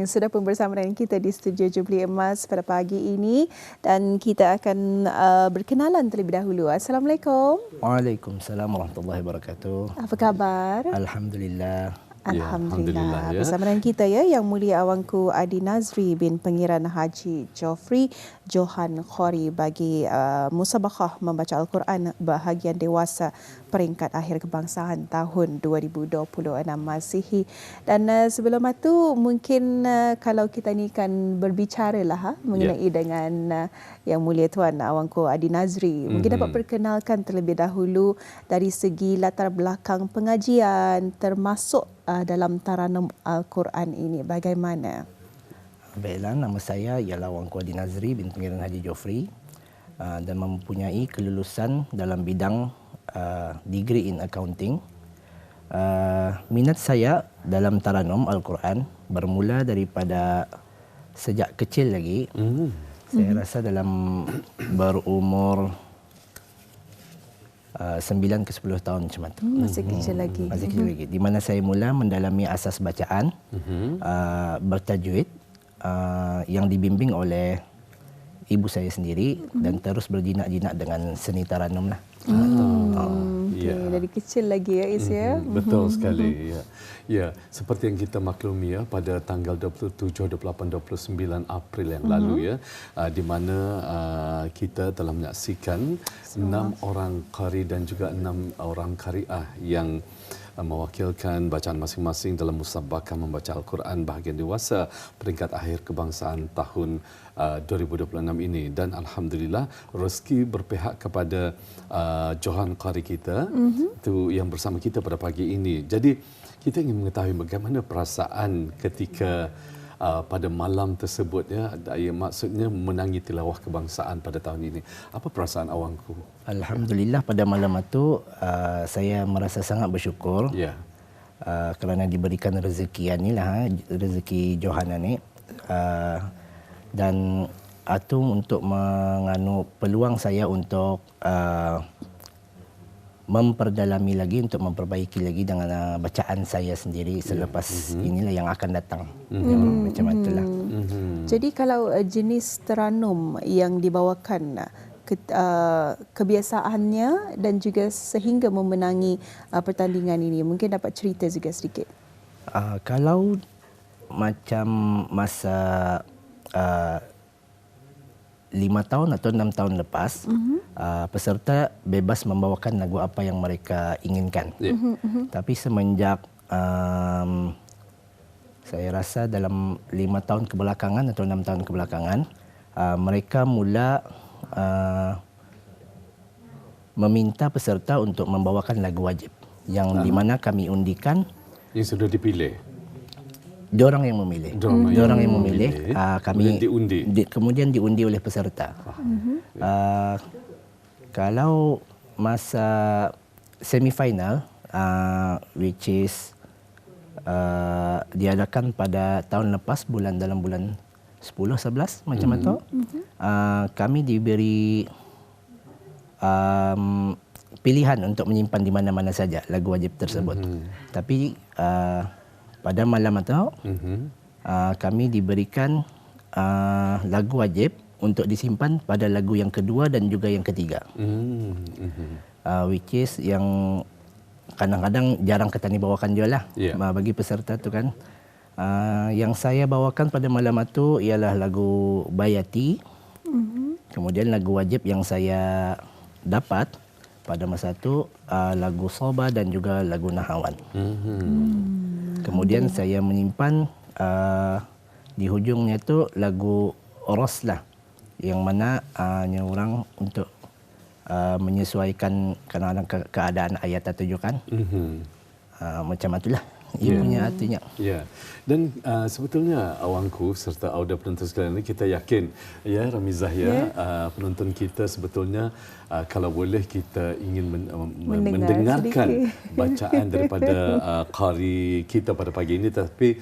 sudah pun bersama dengan kita di studio Jubilee Emas pada pagi ini dan kita akan berkenalan terlebih dahulu. Assalamualaikum. Waalaikumsalam warahmatullahi wabarakatuh. Apa khabar? Alhamdulillah. Alhamdulillah. Bersama dengan kita Yang Mulia Awangku Adi Nazri bin Pengiran Haji Jofri Johan Khori bagi musabaqah membaca Al-Quran bahagian dewasa peringkat akhir kebangsaan tahun 2026 Masihi. Dan sebelum itu mungkin kalau kita ni kan berbicara lah mengenai dengan Yang Mulia Tuan Awangku Adi Nazri, mungkin dapat perkenalkan terlebih dahulu dari segi latar belakang pengajian termasuk dalam Taranum Al-Quran ini bagaimana? Baiklah, nama saya ialah Awangku Adi Nazri bin Pengiran Haji Jofri dan mempunyai kelulusan dalam bidang degree in accounting. Minat saya dalam Taranum Al-Quran bermula daripada sejak kecil lagi. Saya rasa dalam berumur 9 ke 10 tahun macam itu. Masih kecil lagi. Masih kecil lagi. Di mana saya mula mendalami asas bacaan bertajwid yang dibimbing oleh ibu saya sendiri dan terus berjinak-jinak dengan seni Taranum lah. Dari kecil lagi Is ya. Betul sekali. Ya, seperti yang kita maklumi pada tanggal 27, 28, 29 April yang lalu di mana kita telah menyaksikan 6 orang qari dan juga 6 orang qari'ah yang mewakilkan bacaan masing-masing dalam musabaqah membaca Al-Quran bahagian dewasa peringkat akhir kebangsaan tahun 2026 ini, dan alhamdulillah rezeki berpihak kepada Johan Qari kita itu yang bersama kita pada pagi ini. Jadi kita ingin mengetahui bagaimana perasaan ketika pada malam tersebut maksudnya menangi tilawah kebangsaan pada tahun ini. Apa perasaan awangku? Alhamdulillah pada malam itu saya merasa sangat bersyukur kerana diberikan rezeki inilah rezeki Johan ini dan itu untuk menganu peluang saya untuk memperdalami lagi, untuk memperbaiki lagi dengan bacaan saya sendiri selepas inilah yang akan datang. Macam itulah. Jadi kalau jenis Taranum yang dibawakan kebiasaannya dan juga sehingga memenangi pertandingan ini, mungkin dapat cerita juga sedikit. Kalau macam masa 5 tahun atau 6 tahun lepas, peserta bebas membawakan lagu apa yang mereka inginkan. Tapi semenjak saya rasa dalam 5 tahun kebelakangan atau 6 tahun kebelakangan, mereka mula meminta peserta untuk membawakan lagu wajib yang di mana kami undikan. Yang sudah dipilih? Diorang yang memilih. Diorang yang memilih. Kami kemudian diundi oleh peserta. Kalau masa semifinal, which is diadakan pada tahun lepas dalam bulan 10-11 macam itu, kami diberi pilihan untuk menyimpan di mana-mana saja lagu wajib tersebut. Tapi pada malam itu kami diberikan lagu wajib untuk disimpan pada lagu yang kedua dan juga yang ketiga, which is yang kadang-kadang jarang kita bawakan juga lah bagi peserta tu kan. Yang saya bawakan pada malam itu ialah lagu Bayati. Kemudian lagu wajib yang saya dapat pada masa itu lagu Soba dan juga lagu Nahawan. Kemudian saya menyimpan di hujungnya itu lagu Roslah, yang mana orang untuk menyesuaikan kadang-kadang keadaan ayat itu kan. Macam itulah ibunya artinya. Dan sebetulnya awangku serta auda penonton sekalian ini, kita yakin Ramizah penonton kita sebetulnya kalau boleh kita ingin mendengarkan bacaan daripada qari kita pada pagi ini, tapi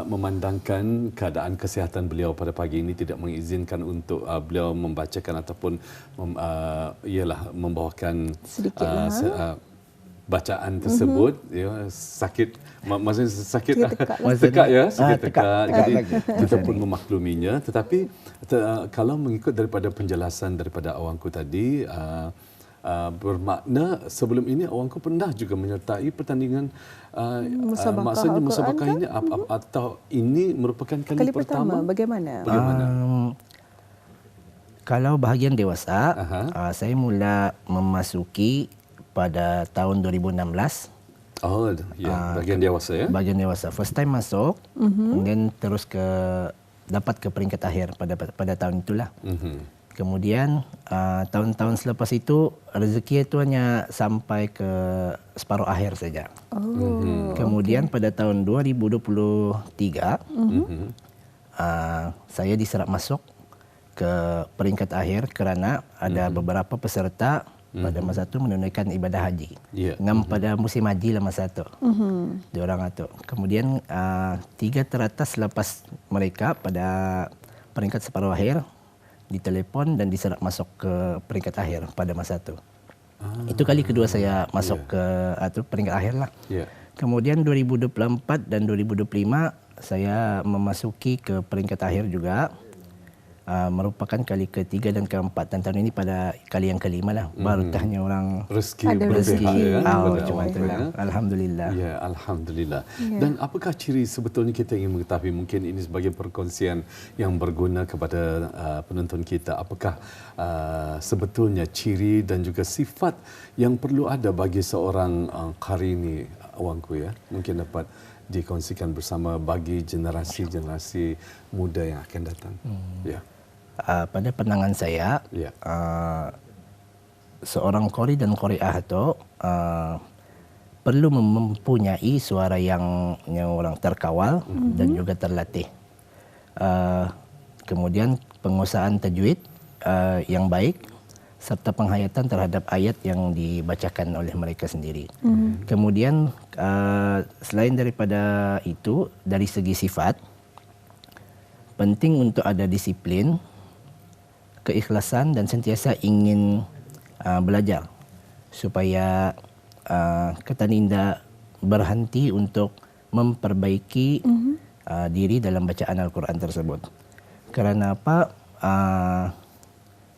memandangkan keadaan kesihatan beliau pada pagi ini tidak mengizinkan untuk beliau membacakan ataupun membawakan bacaan tersebut ya sakit maksudnya sakit Tekak ya sakit tekak jadi kita Masuk pun memakluminya tetapi kalau mengikut daripada penjelasan daripada awangku tadi bermakna sebelum ini awangku pernah juga menyertai pertandingan maksudnya musabakah ini atau ini merupakan kali pertama bagaimana? Kalau bahagian dewasa, saya mula memasuki pada tahun 2016. Oh, ya, bagian dewasa ya? Bagian dewasa. First time masuk, kemudian terus dapat ke peringkat akhir pada tahun itulah. Kemudian tahun-tahun selepas itu rezeki itu hanya sampai ke separuh akhir saja. Kemudian pada tahun 2023 saya diserap masuk ke peringkat akhir kerana ada beberapa peserta pada masa itu menunaikan ibadah haji. Ngam pada musim haji lah masa itu. Diorang itu. Kemudian 3 teratas selepas mereka pada peringkat separuh akhir ditelepon dan diserap masuk ke peringkat akhir pada masa itu. Itu kali kedua saya masuk ke peringkat akhir lah. Kemudian 2024 dan 2025 saya memasuki ke peringkat akhir juga. Merupakan kali ketiga dan keempat dan tahun ini pada kali yang kelima lah. Berkahnya orang rezeki cuma itulah. Alhamdulillah. Ya, alhamdulillah. Dan apakah ciri sebetulnya kita ingin mengetahui, mungkin ini sebagai perkongsian yang berguna kepada penonton kita, apakah sebetulnya ciri dan juga sifat yang perlu ada bagi seorang qari ini, awangku ya, mungkin dapat dikongsikan bersama bagi generasi-generasi muda yang akan datang. Ya. Pada pandangan saya, seorang qari dan qari'ah itu perlu mempunyai suara yang orang terkawal dan juga terlatih. Kemudian penguasaan tajwid yang baik serta penghayatan terhadap ayat yang dibacakan oleh mereka sendiri. Kemudian selain daripada itu, dari segi sifat, penting untuk ada disiplin, keikhlasan dan sentiasa ingin belajar supaya kita tidak berhenti untuk memperbaiki diri dalam bacaan Al-Quran tersebut. Kerana apa?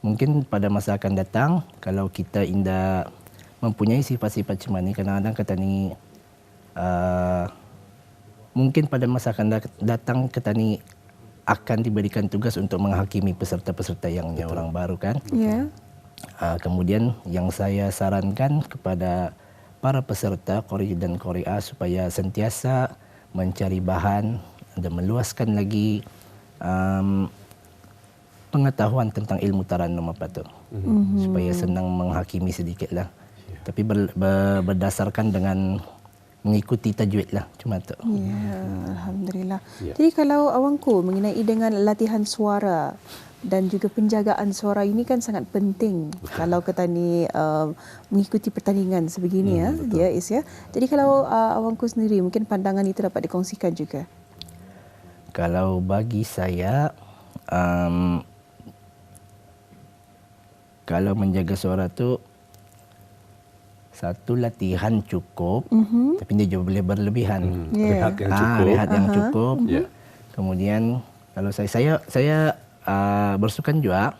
Mungkin pada masa akan datang kalau kita tidak mempunyai sifat-sifat macam ni, kadang-kadang kita ni mungkin pada masa akan datang kita ni akan diberikan tugas untuk menghakimi peserta-peserta yang orang baru kan. Kemudian yang saya sarankan kepada para peserta qari dan qari'ah supaya sentiasa mencari bahan dan meluaskan lagi pengetahuan tentang ilmu tarannum apa tu. Supaya senang menghakimi sedikitlah. Tapi berdasarkan dengan mengikuti tajwid lah, cuma tu. Alhamdulillah. Jadi kalau awangku mengenai dengan latihan suara dan juga penjagaan suara ini kan sangat penting kalau kita ni mengikuti pertandingan sebegini ya Is ya. Jadi kalau awangku sendiri mungkin pandangan itu dapat dikongsikan juga. Kalau bagi saya kalau menjaga suara tu satu latihan cukup, tapi dia juga boleh berlebihan. Rehat yang cukup. Rehat yang cukup. Kemudian kalau saya bersukan juga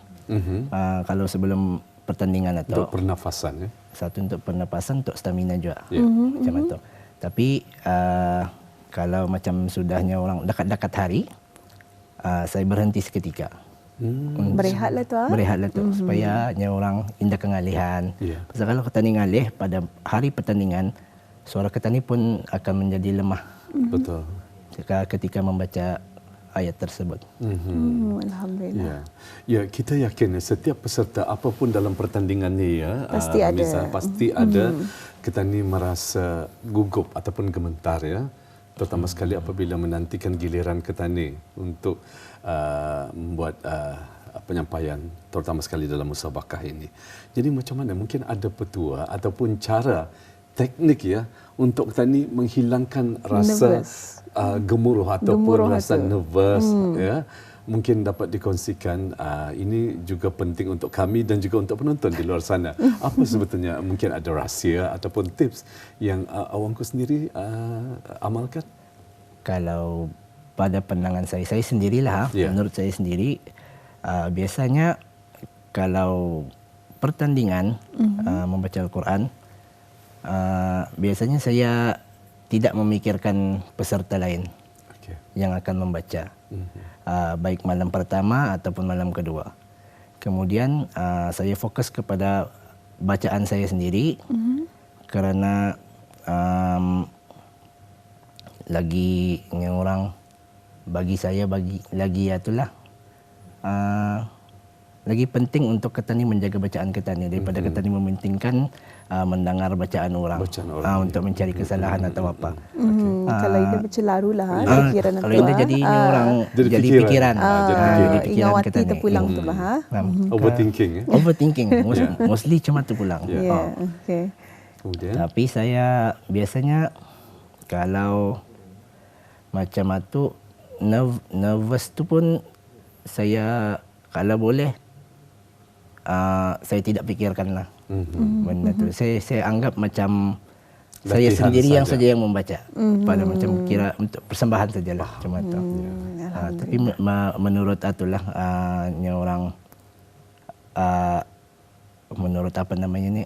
kalau sebelum pertandingan atau untuk pernafasan ya. Satu untuk pernafasan, untuk stamina juga. Macam itu. Tapi kalau macam sudahnya orang dekat-dekat hari, saya berhenti seketika. Berehatlah tu. Supaya orang indah kengalihan. Pasal kalau kita ni ngalih pada hari pertandingan, suara kita ni pun akan menjadi lemah. Betul. Ketika membaca ayat tersebut. Alhamdulillah. Ya, kita yakin setiap peserta apapun dalam pertandingan ni ya, pasti ada kita ni merasa gugup ataupun gemetar ya. Terutama sekali apabila menantikan giliran kita ni untuk membuat penyampaian, terutama sekali dalam musabakah ini. Jadi macam mana mungkin ada petua ataupun cara teknik ya untuk kita ni menghilangkan rasa gemuruh ataupun rasa nervous ya. Mungkin dapat dikongsikan, ini juga penting untuk kami dan juga untuk penonton di luar sana. Apa sebetulnya mungkin ada rahsia ataupun tips yang awangku sendiri amalkan? Kalau pada pandangan saya sendirilah, menurut saya sendiri, biasanya kalau pertandingan membaca Al-Quran, biasanya saya tidak memikirkan peserta lain yang akan membaca. Baik malam pertama ataupun malam kedua. Kemudian saya fokus kepada bacaan saya sendiri kerana lagi orang bagi saya lagi itulah lagi penting untuk kita ni menjaga bacaan kita ni daripada kita ni mementingkan mendengar bacaan orang, untuk mencari kesalahan atau apa. Kalau itu macam larulah fikiran kalau itu jadi orang jadi pikiran, ingawati terpulang tu lah. Overthinking. Overthinking mostly cuma terpulang. Okay. Kemudian? Tapi saya biasanya kalau macam itu nervous tu pun saya kalau boleh saya tidak fikirkanlah benda tu. Saya anggap macam saya sendiri yang saja yang membaca. Pada macam kira untuk persembahan sajalah cuma tu. Tapi menurut itulah orang menurut apa namanya ni?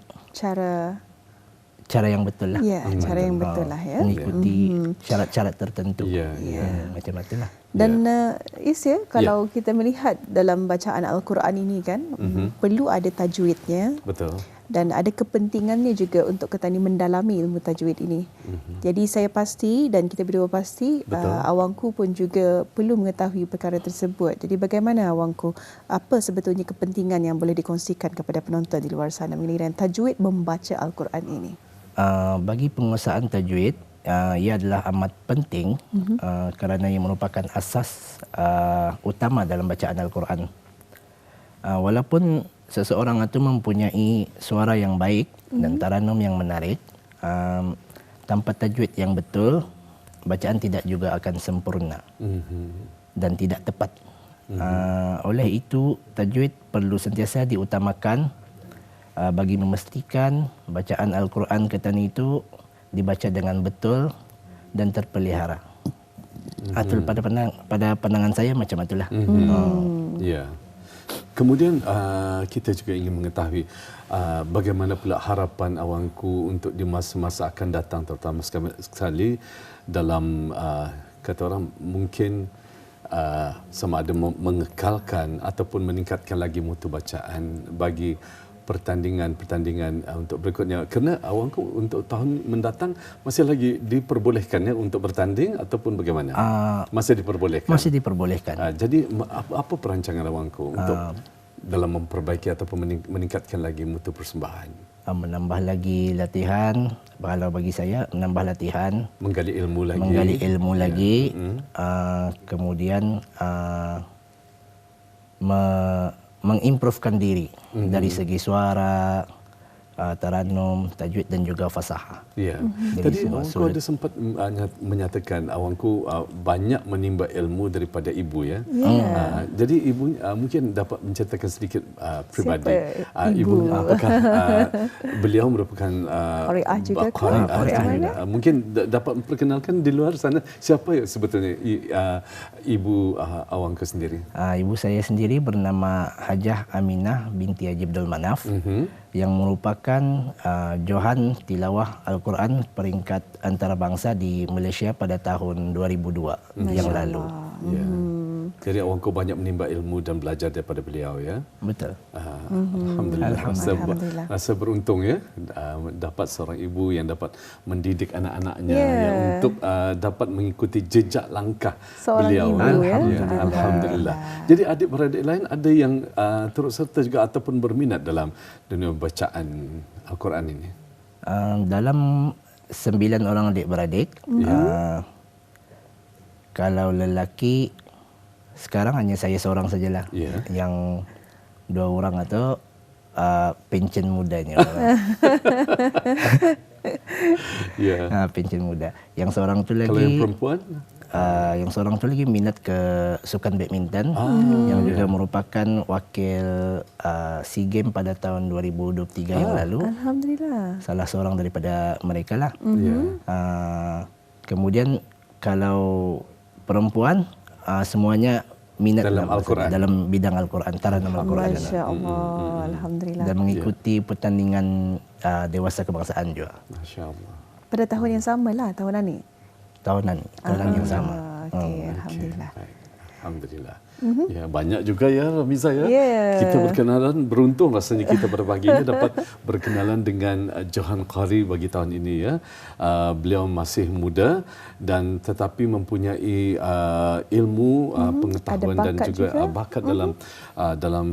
Cara yang betul lah. Ya, cara yang betul lah ya. Mengikuti syarat-syarat tertentu. Macam itulah. Dan kalau kita melihat dalam bacaan Al-Quran ini kan, perlu ada tajwidnya. Betul. Dan ada kepentingannya juga untuk kita ni mendalami ilmu tajwid ini. Jadi saya pasti dan kita berdua pasti awangku pun juga perlu mengetahui perkara tersebut. Jadi bagaimana awangku, apa sebetulnya kepentingan yang boleh dikongsikan kepada penonton di luar sana mengenai tajwid membaca Al-Quran ini? Bagi penguasaan tajwid, ia adalah amat penting kerana ia merupakan asas utama dalam bacaan Al-Quran. Walaupun seseorang itu mempunyai suara yang baik dan taranum yang menarik, tanpa tajwid yang betul, bacaan tidak juga akan sempurna dan tidak tepat. Oleh itu, tajwid perlu sentiasa diutamakan bagi memastikan bacaan Al-Quran kita itu dibaca dengan betul dan terpelihara. Pada pandangan saya macam itulah. Ya. Kemudian kita juga ingin mengetahui bagaimana pula harapan awangku untuk di masa-masa akan datang, terutama sekali dalam kata orang mungkin sama ada mengekalkan ataupun meningkatkan lagi mutu bacaan bagi pertandingan untuk berikutnya. Kerana awangku untuk tahun mendatang masih lagi diperbolehkan ya untuk bertanding ataupun bagaimana? Masih diperbolehkan. Masih diperbolehkan. Jadi apa perancangan awangku untuk dalam memperbaiki ataupun meningkatkan lagi mutu persembahan? Menambah lagi latihan, kalau bagi saya menambah latihan, menggali ilmu lagi, kemudian mengimprovekan diri dari segi suara, taranum, tajwid dan juga fasahah. Ya. Tadi awangku ada sempat menyatakan awangku banyak menimba ilmu daripada ibu ya. Jadi ibu mungkin dapat menceritakan sedikit pribadi. Ibu apakah beliau merupakan qari'ah juga ke? Mungkin dapat memperkenalkan di luar sana siapa sebetulnya ibu awangku sendiri? Ibu saya sendiri bernama Hajah Aminah binti Haji Abdul Manaf, yang merupakan Johan Tilawah Al-Quran peringkat antarabangsa di Malaysia pada tahun 2002 yang lalu. Jadi awangku banyak menimba ilmu dan belajar daripada beliau ya. Betul. Alhamdulillah. Rasa beruntung ya dapat seorang ibu yang dapat mendidik anak-anaknya ya, untuk dapat mengikuti jejak langkah seorang beliau. Ibu, Alhamdulillah. Jadi adik-beradik lain ada yang turut serta juga ataupun berminat dalam dunia bacaan Al-Quran ini? Dalam 9 orang adik-beradik, kalau lelaki sekarang hanya saya seorang sajalah. Yang 2 orang itu pencen mudanya. Ya. Pencen muda. Yang seorang tu lagi. Kalau yang perempuan? Yang seorang tu lagi minat ke sukan badminton, yang juga merupakan wakil SEA Games pada tahun 2023 yang lalu. Alhamdulillah. Salah seorang daripada mereka lah. Ya. Kemudian kalau perempuan semuanya minat Dalam Al-Quran. dalam bidang Al-Quran, taranum Al-Quran. Masya Allah. Alhamdulillah. Dan mengikuti pertandingan dewasa kebangsaan juga. Masya Allah. Pada tahun yang sama lah, tahunan ni. Tahunan yang sama. Okey, Alhamdulillah. Baik. Alhamdulillah. Ya, banyak juga ya Ramiza ya. Yeah. Kita berkenalan, beruntung rasanya kita pada pagi ini dapat berkenalan dengan Johan Qari bagi tahun ini ya. Beliau masih muda dan tetapi mempunyai ilmu, pengetahuan dan juga bakat dalam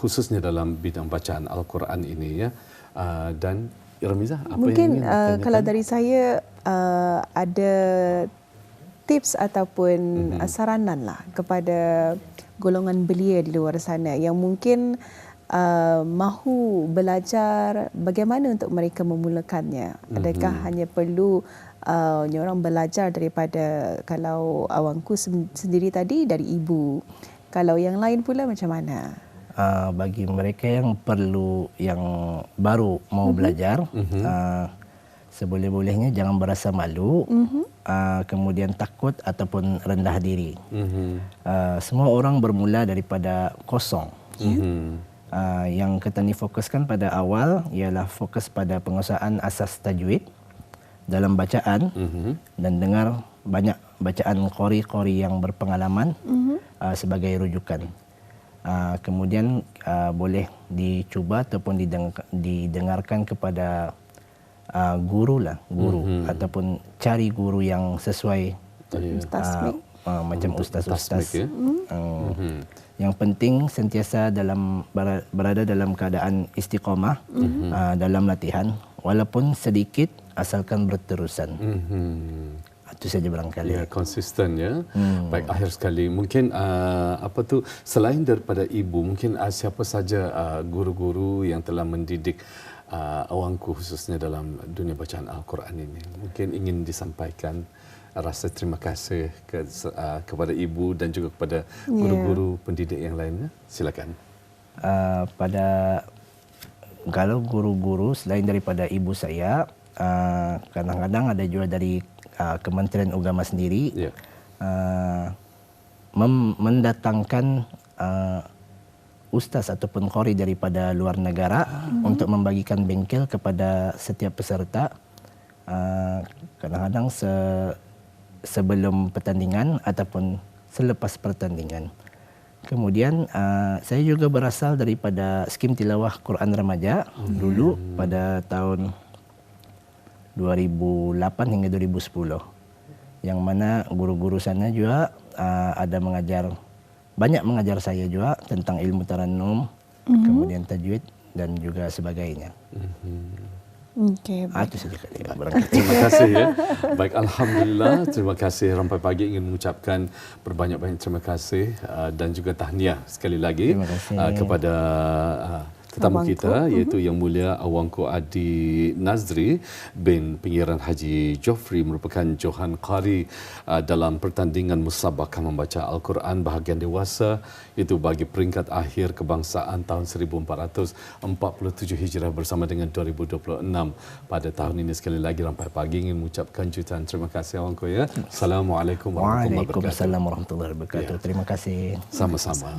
khususnya dalam bidang bacaan Al-Quran ini ya. Dan Ramiza, apa mungkin yang ingin ditanyakan? kalau dari saya ada tips ataupun saranan lah kepada golongan belia di luar sana yang mungkin mahu belajar bagaimana untuk mereka memulakannya. Adakah hanya perlu orang belajar daripada, kalau awangku sendiri tadi dari ibu, kalau yang lain pula macam mana? Bagi mereka yang perlu, yang baru mau belajar, seboleh-bolehnya jangan berasa malu, kemudian takut ataupun rendah diri. Semua orang bermula daripada kosong. Yang kita ni fokuskan pada awal ialah fokus pada penguasaan asas tajwid dalam bacaan dan dengar banyak bacaan qori-qori yang berpengalaman sebagai rujukan. Kemudian boleh dicuba ataupun didengarkan kepada guru ataupun cari guru yang sesuai, macam ustaz-ustaz. Yang penting sentiasa berada dalam keadaan istiqamah dalam latihan, walaupun sedikit asalkan berterusan. Itu saja barangkali. Ya, konsisten ya. Baik, akhir sekali. Mungkin selain daripada ibu, mungkin siapa saja guru-guru yang telah mendidik awangku khususnya dalam dunia bacaan Al-Quran ini, mungkin ingin disampaikan rasa terima kasih kepada ibu dan juga kepada guru-guru pendidik yang lainnya. Silakan. Kalau guru-guru selain daripada ibu saya, kadang-kadang ada juga dari Kementerian Agama sendiri, mendatangkan ustaz ataupun qori daripada luar negara untuk membagikan bengkel kepada setiap peserta. Kadang-kadang sebelum pertandingan ataupun selepas pertandingan. Kemudian saya juga berasal daripada skim tilawah Quran Remaja dulu pada tahun 2008 hingga 2010, yang mana guru-guru sana juga banyak mengajar saya juga tentang ilmu tarannum, kemudian tajwid dan juga sebagainya. Okey. Itu saja kali. Terima kasih ya. Baik, alhamdulillah. Terima kasih. Rampai Pagi ingin mengucapkan berbanyak-banyak terima kasih dan juga tahniah sekali lagi kepada tetamu kita, iaitu Yang Mulia Awangku Adi Nazri bin Pengiran Haji Joffrey, merupakan Johan Qari dalam pertandingan musabaqah membaca Al-Quran bahagian dewasa, itu bagi peringkat akhir kebangsaan tahun 1447 Hijrah bersama dengan 2026 pada tahun ini. Sekali lagi Rampai Pagi ingin mengucapkan jutaan terima kasih Awangku ya. Assalamualaikum warahmatullahi wabarakatuh. Waalaikumsalam warahmatullahi wabarakatuh. Terima kasih. Sama-sama.